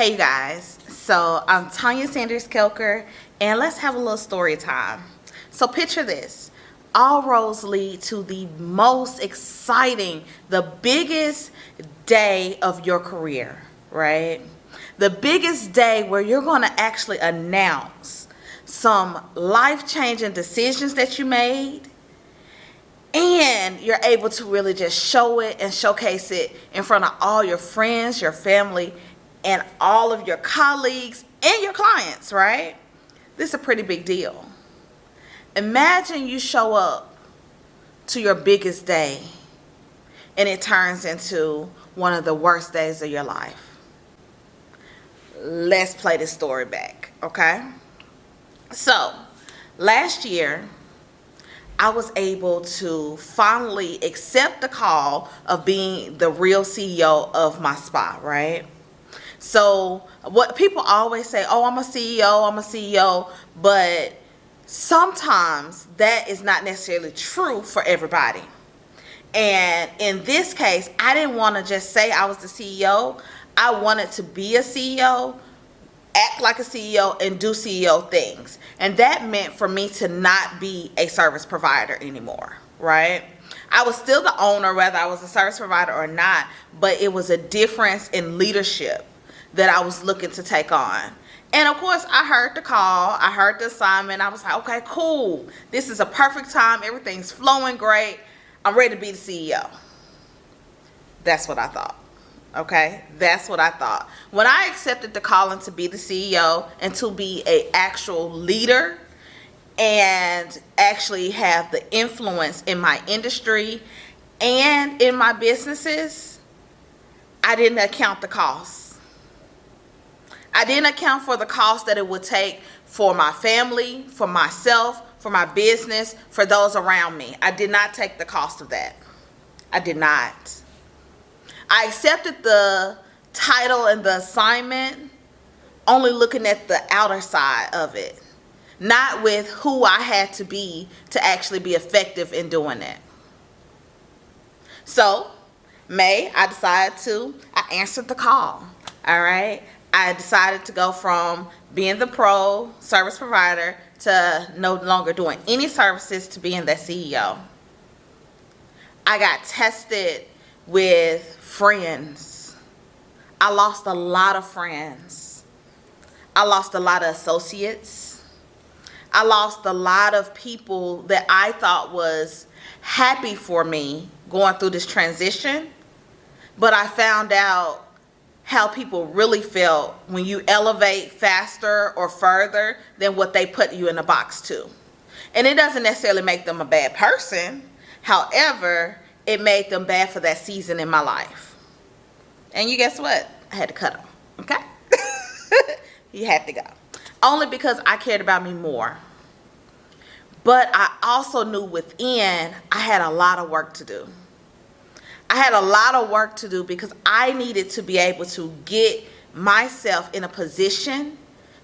Hey you guys, so I'm Tanya Sanders Kelker, and let's have a little story time. So picture this. All roads lead to the most exciting, the biggest day of your career, right? The biggest day where you're going to actually announce some life-changing decisions that you made, and you're able to really just show it and showcase it in front of all your friends, your family, and all of your colleagues and your clients, right? This is a pretty big deal. Imagine you show up to your biggest day and it turns into one of the worst days of your life. Let's play this story back, okay? So, last year, I was able to finally accept the call of being the real CEO of my spa, right? So what people always say, oh, I'm a CEO, but sometimes that is not necessarily true for everybody. And in this case, I didn't want to just say I was the CEO. I wanted to be a CEO, act like a CEO, and do CEO things. And that meant for me to not be a service provider anymore, right? I was still the owner, whether I was a service provider or not, but it was a difference in leadership that I was looking to take on. And of course, I heard the call, I heard the assignment, I was like, okay, cool. This is a perfect time, everything's flowing great. I'm ready to be the CEO. That's what I thought. Okay, that's what I thought. When I accepted the calling to be the CEO and to be an actual leader and actually have the influence in my industry and in my businesses, I didn't account the costs. I didn't account for the cost that it would take for my family, for myself, for my business, for those around me. I did not take the cost of that. I did not. I accepted the title and the assignment only looking at the outer side of it, not with who I had to be to actually be effective in doing it. So, I answered the call, all right? I decided to go from being the pro service provider to no longer doing any services to being the CEO. I got tested with friends. I lost a lot of friends. I lost a lot of associates. I lost a lot of people that I thought was happy for me going through this transition. But I found out how people really felt when you elevate faster or further than what they put you in a box to. And it doesn't necessarily make them a bad person. However, it made them bad for that season in my life. And you guess what? I had to cut them, okay? You had to go. Only because I cared about me more. But I also knew within I had a lot of work to do. I had a lot of work to do because I needed to be able to get myself in a position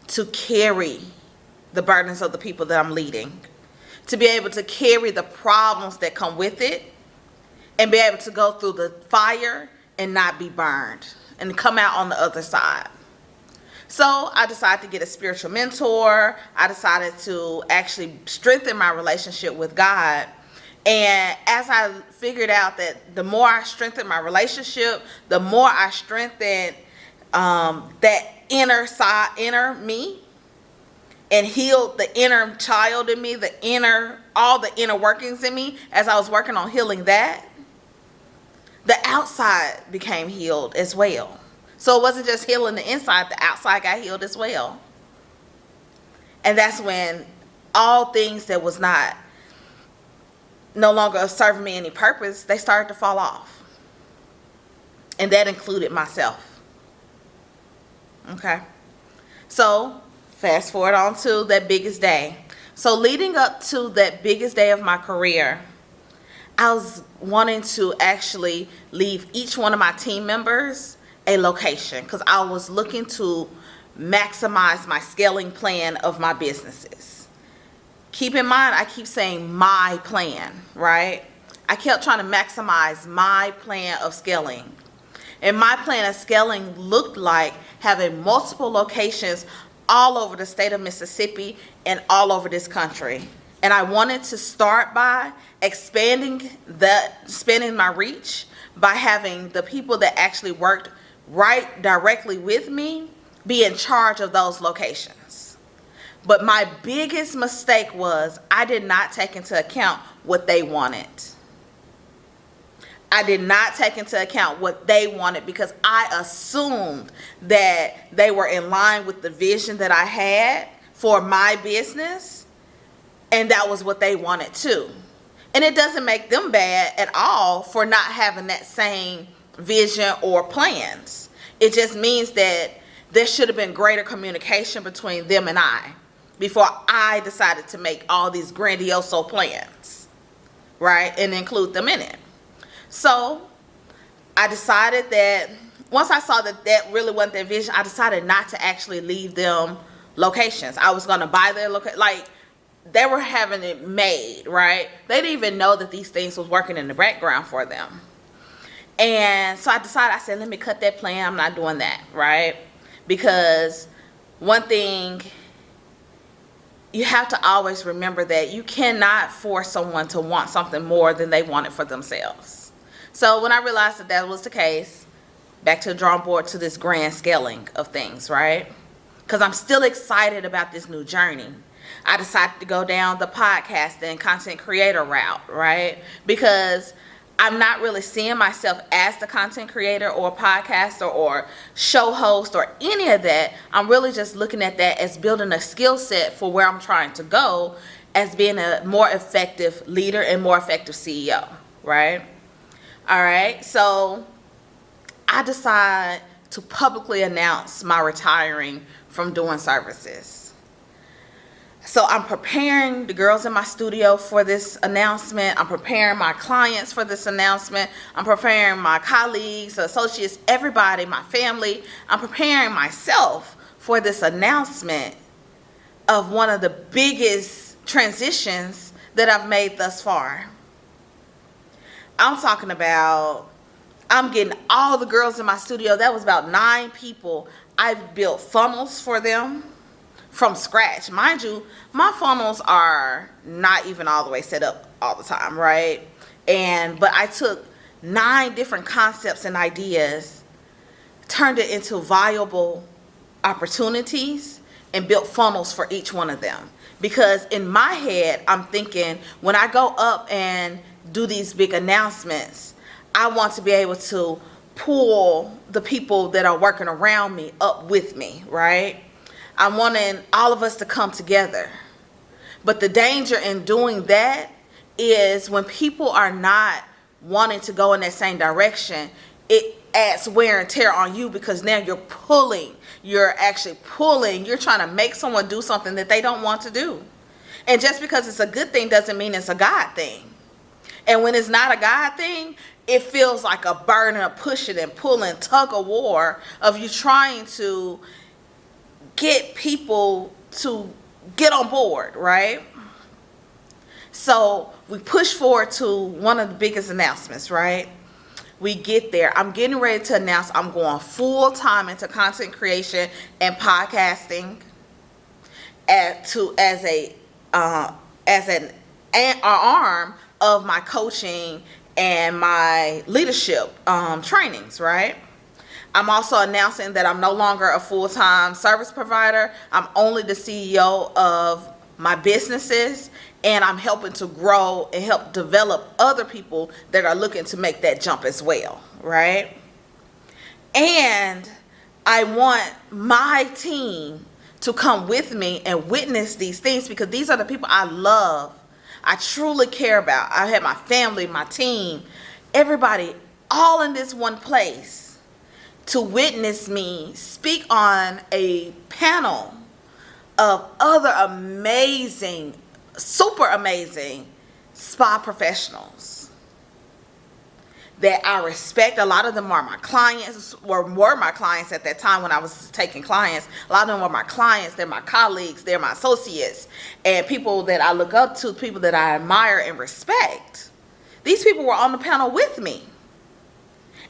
to carry the burdens of the people that I'm leading, to be able to carry the problems that come with it, and be able to go through the fire and not be burned and come out on the other side. So I decided to get a spiritual mentor. I decided to actually strengthen my relationship with God. And as I figured out that the more I strengthened my relationship, the more I strengthened that inner me, and healed the inner child in me, all the inner workings in me. As I was working on healing that, the outside became healed as well. So it wasn't just healing the inside, the outside got healed as well. And that's when all things that was no longer serving me any purpose, they started to fall off. And that included myself. Okay. So fast forward on to that biggest day. So leading up to that biggest day of my career, I was wanting to actually leave each one of my team members a location because I was looking to maximize my scaling plan of my businesses. Keep in mind, I keep saying my plan, right? I kept trying to maximize my plan of scaling. And my plan of scaling looked like having multiple locations all over the state of Mississippi and all over this country. And I wanted to start by expanding my reach by having the people that actually worked right directly with me be in charge of those locations. But my biggest mistake was I did not take into account what they wanted. I did not take into account what they wanted because I assumed that they were in line with the vision that I had for my business, and that was what they wanted too. And it doesn't make them bad at all for not having that same vision or plans. It just means that there should have been greater communication between them and I before I decided to make all these grandiose plans, right, and include them in it. So I decided that once I saw that that really wasn't their vision, I decided not to actually leave them locations. I was going to buy their location. Like, they were having it made, right? They didn't even know that these things was working in the background for them. And so I decided, I said, let me cut that plan. I'm not doing that, right? Because one thing, you have to always remember that you cannot force someone to want something more than they want it for themselves. So when I realized that that was the case, back to the drawing board to this grand scaling of things, right? Because I'm still excited about this new journey. I decided to go down the podcast and content creator route, right? Because I'm not really seeing myself as the content creator or podcaster or show host or any of that. I'm really just looking at that as building a skill set for where I'm trying to go as being a more effective leader and more effective CEO, right? All right, so I decide to publicly announce my retiring from doing services. So I'm preparing the girls in my studio for this announcement. I'm preparing my clients for this announcement. I'm preparing my colleagues, associates, everybody, my family. I'm preparing myself for this announcement of one of the biggest transitions that I've made thus far. I'm talking about, I'm getting all the girls in my studio. That was about 9 people. I've built funnels for them from scratch. Mind you, my funnels are not even all the way set up all the time, right? But I took 9 different concepts and ideas, turned it into viable opportunities, and built funnels for each one of them. Because in my head, I'm thinking, when I go up and do these big announcements, I want to be able to pull the people that are working around me up with me, right? I'm wanting all of us to come together. But the danger in doing that is when people are not wanting to go in that same direction, it adds wear and tear on you because now you're actually pulling, you're trying to make someone do something that they don't want to do. And just because it's a good thing doesn't mean it's a God thing. And when it's not a God thing, it feels like a burden of pushing and pulling, tug of war of you trying to get people to get on board, right? So we push forward to one of the biggest announcements, right? We get there. I'm getting ready to announce I'm going full time into content creation and podcasting as an arm of my coaching and my leadership trainings, right? I'm also announcing that I'm no longer a full-time service provider. I'm only the CEO of my businesses, and I'm helping to grow and help develop other people that are looking to make that jump as well, right? And I want my team to come with me and witness these things because these are the people I love, I truly care about. I have my family, my team, everybody all in this one place to witness me speak on a panel of other amazing, super amazing spa professionals that I respect. A lot of them are my clients, or were my clients at that time when I was taking clients. A lot of them were my clients, they're my colleagues, they're my associates, and people that I look up to, people that I admire and respect. These people were on the panel with me.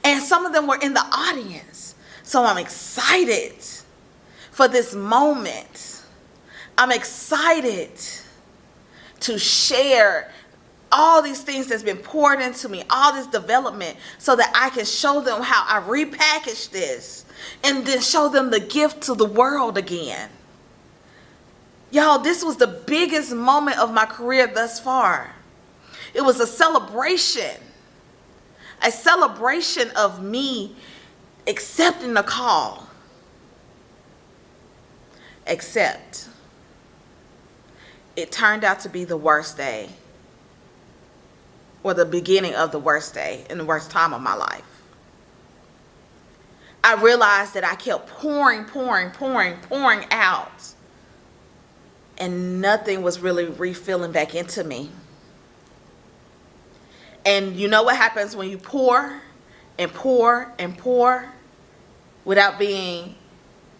And some of them were in the audience. So I'm excited for this moment. I'm excited to share all these things that's been poured into me, all this development, so that I can show them how I repackaged this and then show them the gift to the world again. Y'all, this was the biggest moment of my career thus far. It was a celebration of me accepting the call. Except it turned out to be the worst day, or the beginning of the worst day and the worst time of my life. I realized that I kept pouring out, and nothing was really refilling back into me. And you know what happens when you pour and pour and pour without being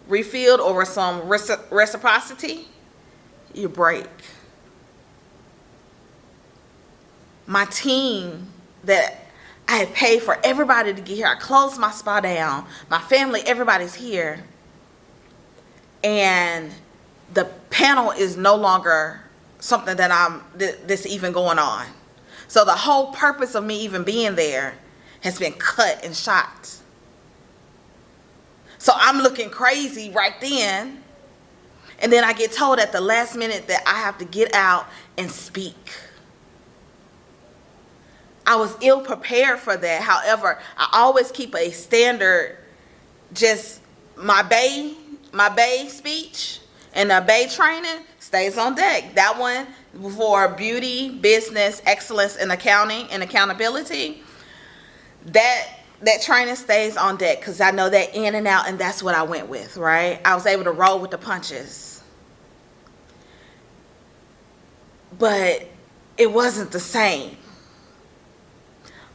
refilled or some reciprocity? You break. My team that I had paid for everybody to get here, I closed my spa down. My family, everybody's here. And the panel is no longer something that that's even going on. So the whole purpose of me even being there has been cut and shot. So I'm looking crazy right then. And then I get told at the last minute that I have to get out and speak. I was ill prepared for that. However, I always keep a standard, just my bay speech and the bay training stays on deck. That one for beauty, business, excellence, and accounting and accountability, that training stays on deck because I know that in and out, and that's what I went with, right? I was able to roll with the punches. But it wasn't the same.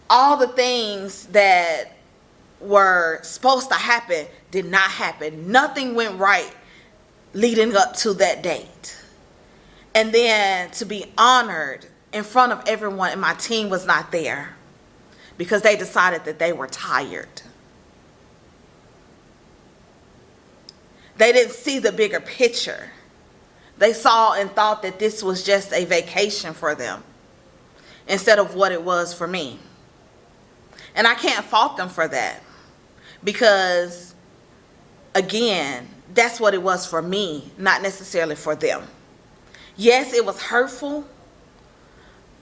All the things that were supposed to happen did not happen. Nothing went right leading up to that date. And then to be honored in front of everyone, and my team was not there because they decided that they were tired. They didn't see the bigger picture. They saw and thought that this was just a vacation for them instead of what it was for me. And I can't fault them for that because, again, that's what it was for me, not necessarily for them. Yes, it was hurtful.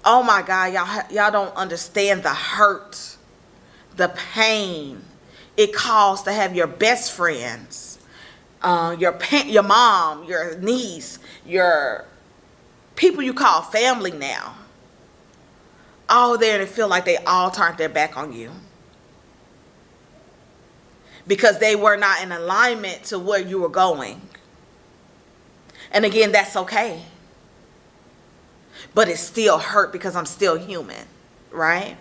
Oh my God, y'all don't understand the hurt, the pain it caused to have your best friends, your mom, your niece, your people you call family now, all there and feel like they all turned their back on you because they were not in alignment to where you were going. And again, that's okay. But it still hurt because I'm still human, right?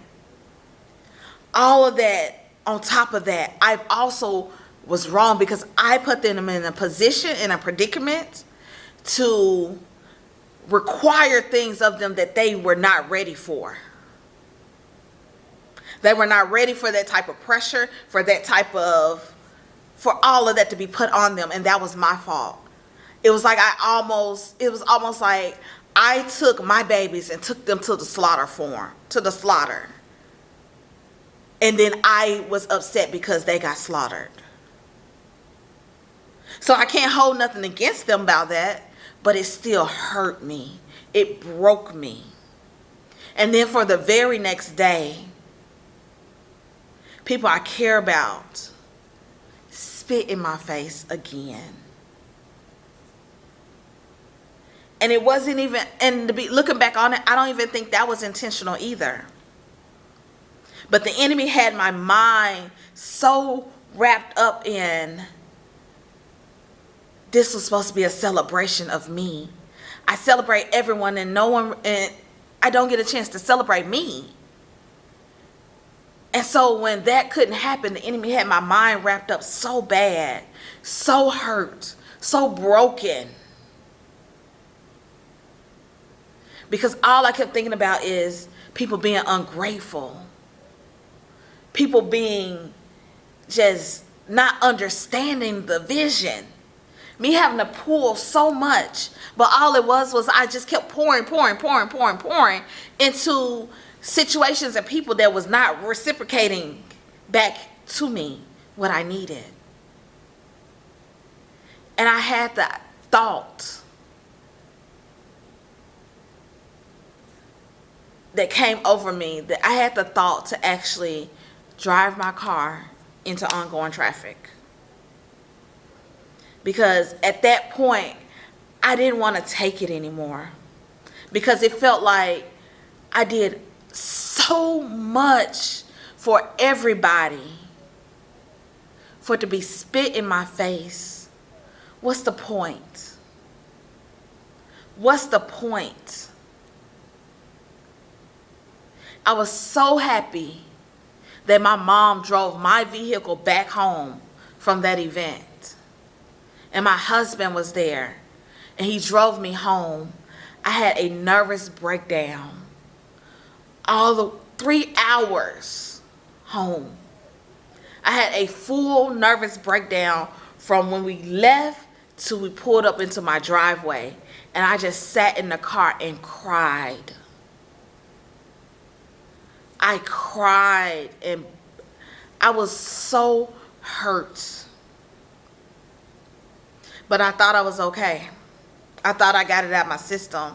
All of that, on top of that, I also was wrong because I put them in a position, in a predicament to require things of them that they were not ready for. They were not ready for that type of pressure, for all of that to be put on them, and that was my fault. It was almost like I took my babies and took them to the slaughter. And then I was upset because they got slaughtered. So I can't hold nothing against them about that, but it still hurt me. It broke me. And then for the very next day, people I care about spit in my face again. And it wasn't even, and to be looking back on it, I don't even think that was intentional either. But the enemy had my mind so wrapped up in this was supposed to be a celebration of me. I celebrate everyone and I don't get a chance to celebrate me. And so when that couldn't happen, the enemy had my mind wrapped up so bad, so hurt, so broken. Because all I kept thinking about is people being ungrateful. people being just not understanding the vision. Me having to pull so much, but all it was I just kept pouring into situations and people that was not reciprocating back to me what I needed. And I had the thought that came over me, that I had the thought to actually drive my car into ongoing traffic. Because at that point, I didn't want to take it anymore. Because it felt like I did so much for everybody for it to be spit in my face. What's the point? What's the point? I was so happy that my mom drove my vehicle back home from that event. And my husband was there. And he drove me home. I had a nervous breakdown. All the 3 hours home. I had a full nervous breakdown from when we left till we pulled up into my driveway. And I just sat in the car and cried. I cried and I was so hurt. But I thought I was okay. I thought I got it out of my system.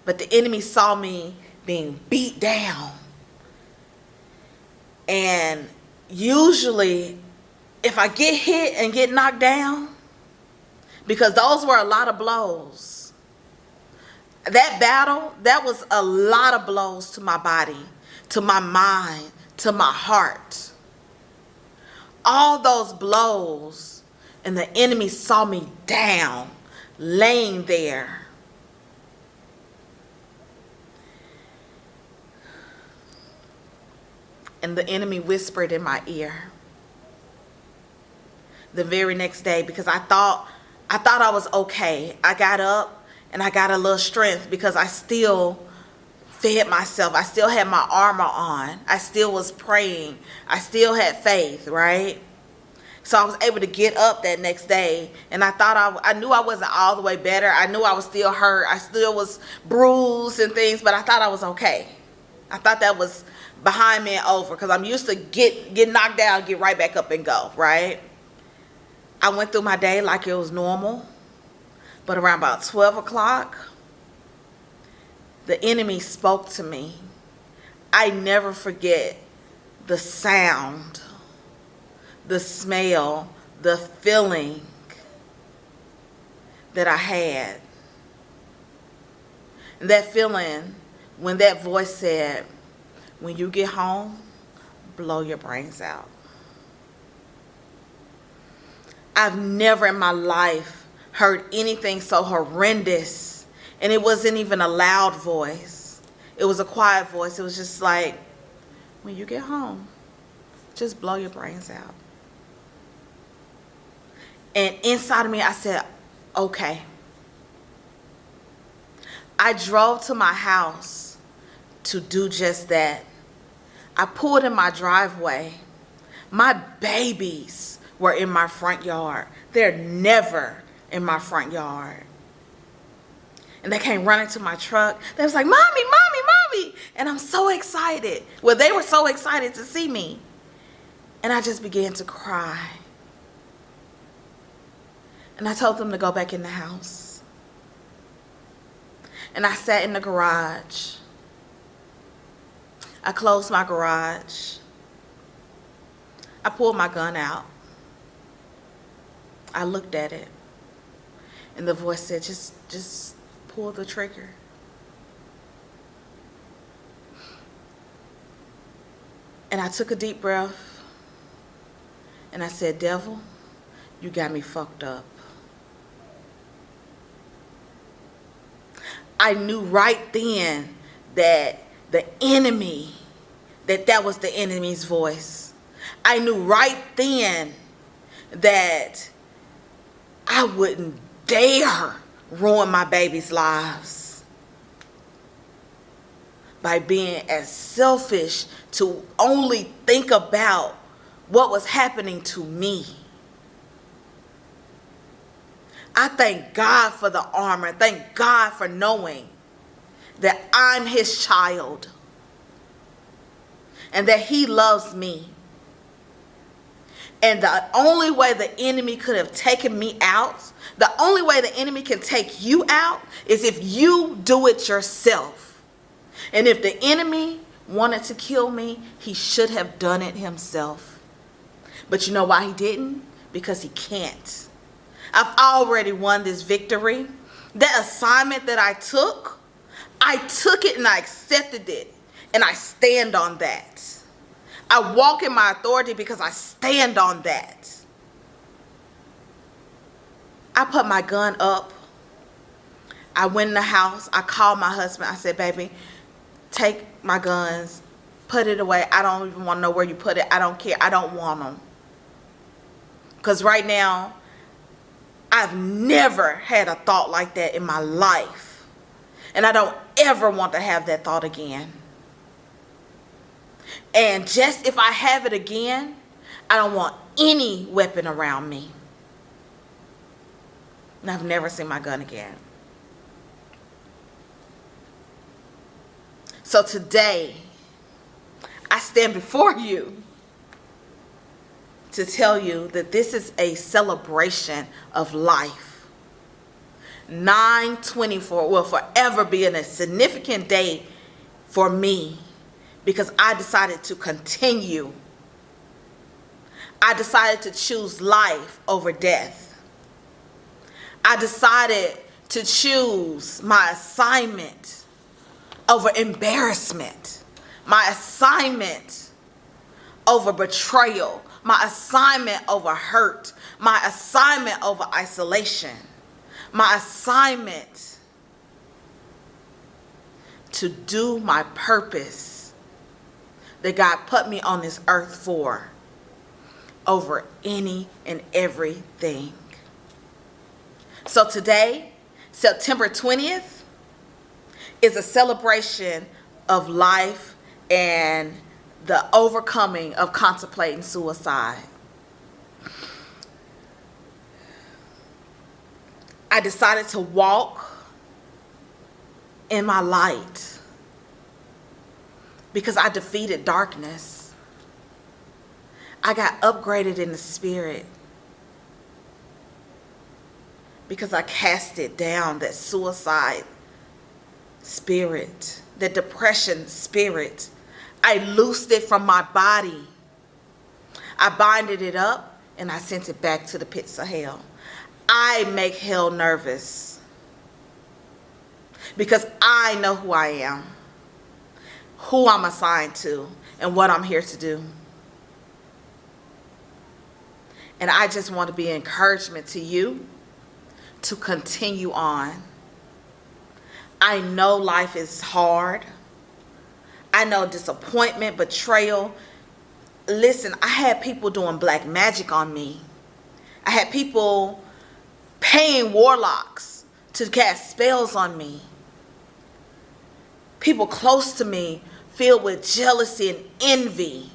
But the enemy saw me being beat down. And usually, if I get hit and get knocked down, because those were a lot of blows. That battle, that was a lot of blows to my body, to my mind, to my heart. All those blows, and the enemy saw me down, laying there. And the enemy whispered in my ear the very next day, because I thought I was okay. I got up and I got a little strength because I still fed myself. I still had my armor on. I still was praying. I still had faith, right? So I was able to get up that next day, and I knew I wasn't all the way better. I knew I was still hurt. I still was bruised and things, but I thought I was okay. I thought that was behind me and over, because I'm used to get knocked down, get right back up and go, right? I went through my day like it was normal, but around about 12 o'clock, the enemy spoke to me. I never forget the sound, the smell, the feeling that I had. And that feeling, when that voice said, when you get home, blow your brains out. I've never in my life heard anything so horrendous. And it wasn't even a loud voice. It was a quiet voice. It was just like, when you get home, just blow your brains out. And inside of me, I said, okay. I drove to my house to do just that. I pulled in my driveway. My babies were in my front yard. They're never in my front yard. And they came running to my truck. They was like, Mommy, Mommy, Mommy. And I'm so excited. Well, they were so excited to see me. And I just began to cry. And I told them to go back in the house. And I sat in the garage. I closed my garage. I pulled my gun out. I looked at it. And the voice said, just pull the trigger. And I took a deep breath. And I said, devil, you got me fucked up. I knew right then that the enemy, that was the enemy's voice. I knew right then that I wouldn't dare ruin my babies' lives by being as selfish to only think about what was happening to me. I thank God for the armor. Thank God for knowing that I'm his child and that he loves me. And the only way the enemy could have taken me out, the only way the enemy can take you out is if you do it yourself. And if the enemy wanted to kill me, he should have done it himself. But you know why he didn't? Because he can't. I've already won this victory. That assignment that I took it and I accepted it. And I stand on that. I walk in my authority because I stand on that. I put my gun up. I went in the house. I called my husband. I said, baby, take my guns. Put it away. I don't even want to know where you put it. I don't care. I don't want them. Because right now, I've never had a thought like that in my life. And I don't ever want to have that thought again. And just if I have it again, I don't want any weapon around me. And I've never seen my gun again. So today, I stand before you to tell you that this is a celebration of life. 9/24 will forever be a significant day for me because I decided to continue. I decided to choose life over death. I decided to choose my assignment over embarrassment, my assignment over betrayal, my assignment over hurt, my assignment over isolation, my assignment to do my purpose that God put me on this earth for over any and everything. So today, September 20th, is a celebration of life and the overcoming of contemplating suicide. I decided to walk in my light because I defeated darkness. I got upgraded in the spirit because I cast it down, that suicide spirit, that depression spirit. I loosed it from my body. I binded it up and I sent it back to the pits of hell. I make hell nervous because I know who I am, who I'm assigned to, and what I'm here to do. And I just want to be an encouragement to you to continue on. I know life is hard. I know disappointment, betrayal. Listen, I had people doing black magic on me. I had people paying warlocks to cast spells on me. People close to me filled with jealousy and envy,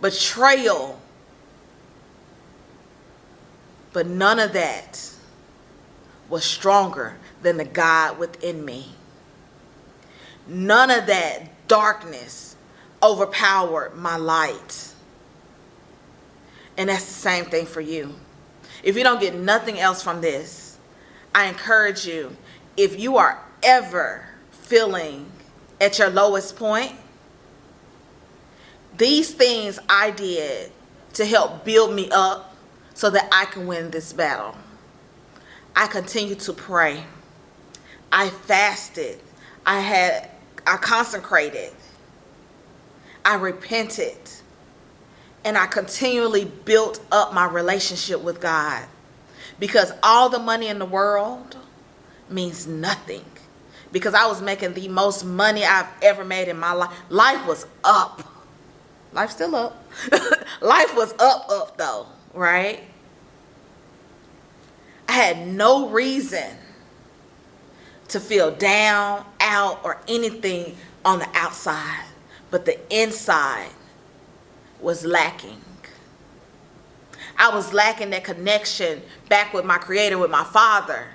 betrayal. But none of that was stronger than the God within me. None of that darkness overpowered my light. And that's the same thing for you. If you don't get nothing else from this, I encourage you, if you are ever feeling at your lowest point, these things I did to help build me up so that I can win this battle. I continued to pray. I fasted. I consecrated. I repented. And I continually built up my relationship with God. Because all the money in the world means nothing. Because I was making the most money I've ever made in my life. Life was up. Life's still up. Life was up though, right? I had no reason to feel down, out, or anything on the outside, but the inside was lacking. I was lacking that connection back with my Creator, with my Father.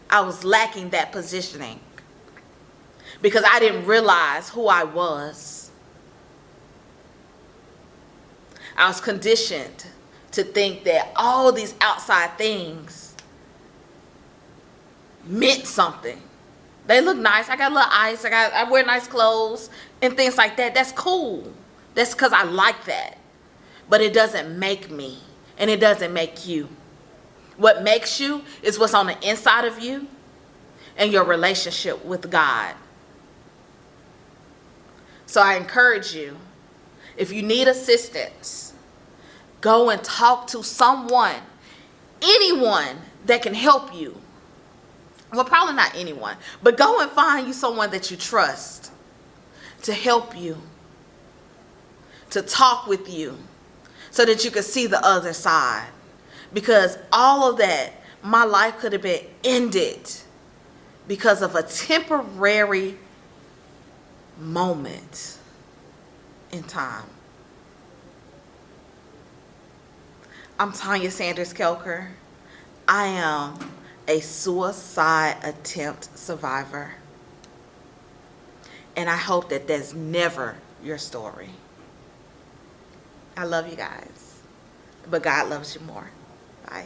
I was lacking that positioning because I didn't realize who I was. I was conditioned to think that all these outside things meant something. They look nice. I got a little ice. I wear nice clothes and things like that. That's cool. That's because I like that. But it doesn't make me, and it doesn't make you. What makes you is what's on the inside of you and your relationship with God. So I encourage you, if you need assistance, go and talk to someone, anyone that can help you. Well, probably not anyone, but go and find you someone that you trust to help you, to talk with you, so that you can see the other side. Because all of that, my life could have been ended because of a temporary moment in time. I'm Tanya Sanders Kelker. I am a suicide attempt survivor. And I hope that that's never your story. I love you guys, but God loves you more. Bye.